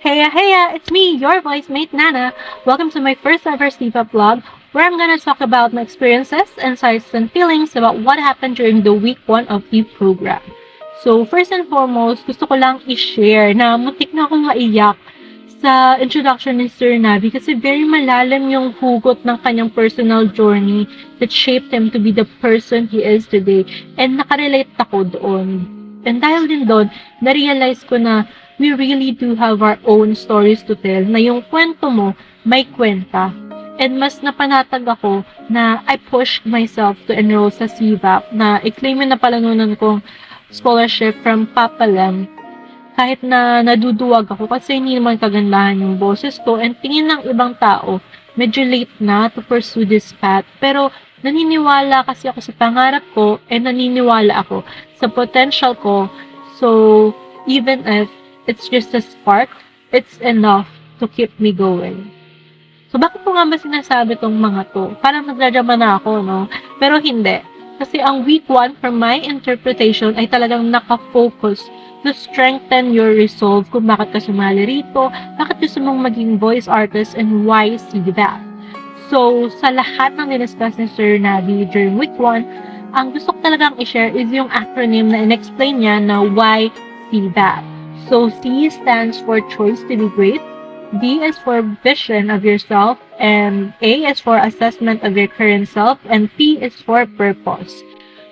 Heya heya, it's me, your voice mate Nana. Welcome to my first ever Steve-Up vlog, where I'm gonna talk about my experiences, insights, and feelings about what happened during the week 1 of the program. So, first and foremost, gusto ko lang i-share na muntik na akong maiyak sa introduction ni Sir Navi kasi very malalim yung hugot ng kanyang personal journey that shaped him to be the person he is today. And nakarelate ako doon. And dahil din doon, na-realize ko na we really do have our own stories to tell, na yung kwento mo may kwenta. And mas napanatag ako na I pushed myself to enroll sa CVAP, na i-claim na palanunan kong scholarship from Papalam. Kahit na naduduwag ako kasi hindi naman kagandahan yung boses ko, and tingin ng ibang tao, medyo late na to pursue this path. Pero naniniwala kasi ako sa pangarap ko, and naniniwala ako sa potential ko. So, even if it's just a spark, it's enough to keep me going. So, bakit ko nga ba sinasabi tong mga to? Parang nagdradrama na ako, no? Pero hindi. Kasi ang week 1, from my interpretation, ay talagang nakafocus to strengthen your resolve kung bakit ka sumali rito, bakit gusto mong maging voice artist, and why CVAP. So, sa lahat ng diniscuss ni Sir Navi during week 1, ang gusto ko talagang i-share is yung acronym na in-explain niya na why CVAP. So, C stands for choice to be great, D is for vision of yourself, and A is for assessment of your current self, and P is for purpose.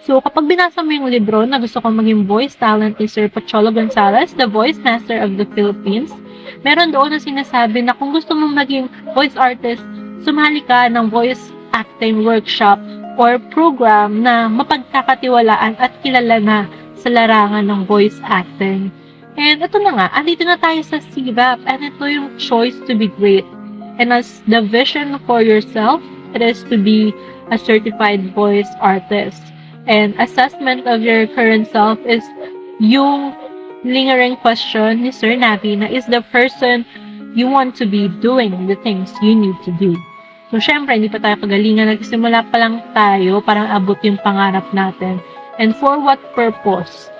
So, kapag binasa mo yung libro na gusto kong maging voice talent ni Sir Pocholo Gonzalez, the voice master of the Philippines, meron doon na sinasabi na kung gusto mong maging voice artist, sumali ka ng voice acting workshop or program na mapagkakatiwalaan at kilala na sa larangan ng voice acting. And ito na nga, andito na tayo sa CVAP, and ito yung choice to be great. And as the vision for yourself, it is to be a certified voice artist. And assessment of your current self is yung lingering question ni Sir Navi na is the person you want to be doing the things you need to do. So, syempre, hindi pa tayo kagalingan. Nagsimula pa lang tayo, parang abot yung pangarap natin. And for what purpose?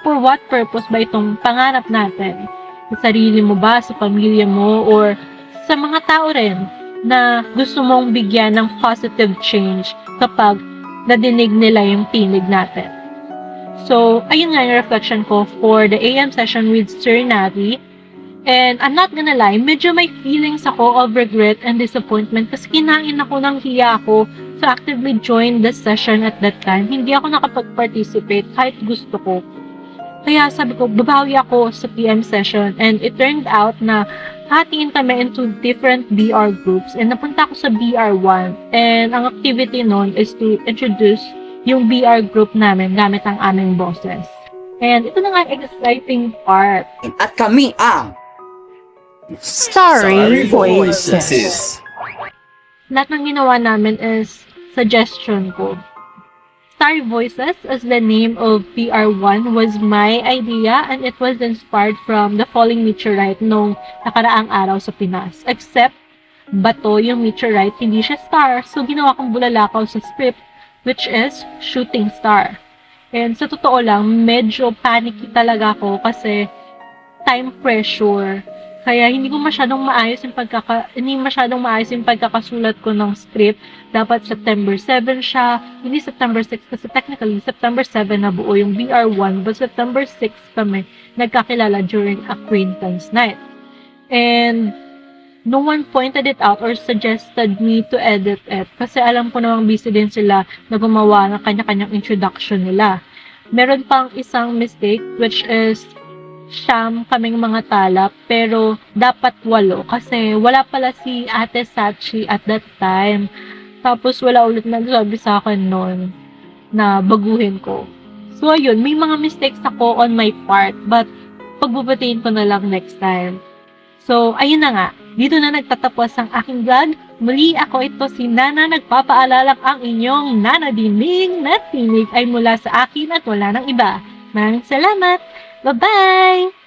For what purpose ba itong pangarap natin? Sa sarili mo ba? Sa pamilya mo? Or sa mga tao rin na gusto mong bigyan ng positive change kapag nadinig nila yung tinig natin? So, ayun nga yung reflection ko for the AM session with Sir Navi. And I'm not gonna lie, medyo may feelings ako of regret and disappointment kasi kinain ako ng hiya ko to actively join the session at that time. Hindi ako nakapag-participate kahit gusto ko. Kaya sabi ko, babawi ako sa PM session, and it turned out na hatiin kami into different BR groups, and napunta ako sa BR1, and ang activity nun is to introduce yung BR group namin gamit ang aming boses. And ito na nga ang exciting part. At kami ang Starry Voices. Lahat ng ginawa namin is suggestion ko. Starry Voices as the name of PR1 was my idea, and it was inspired from the falling meteorite nung nakaraang araw sa Pinas. Except, bato yung meteorite, hindi siya star. So, ginawa kong bulalakaw sa script, which is shooting star. And sa totoo lang, medyo panicky talaga ako kasi time pressure. Kaya hindi masyadong maayos yung pagkakasulat ko ng script. Dapat September 7 siya, hindi September 6 kasi technically September 7 na buo yung BR1, but September 6 kami nagkakilala during acquaintance night. And no one pointed it out or suggested me to edit it kasi alam ko namang busy din sila na gumawa ng kanya-kanyang introduction nila. Meron pang isang mistake, which is siyam kaming mga tala, pero dapat 8 kasi wala pala si Ate Sachi at that time. Tapos wala ulit nagsabi sa akin noon na baguhin ko. So ayun, may mga mistakes ako on my part, but pagbubutiin ko na lang next time. So ayun na nga, dito na nagtatapos ang aking vlog. Muli ako ito si Nana, nagpapaalalang ang inyong nanadinig na tinig ay mula sa akin at wala ng iba. Maraming salamat! Bye-bye!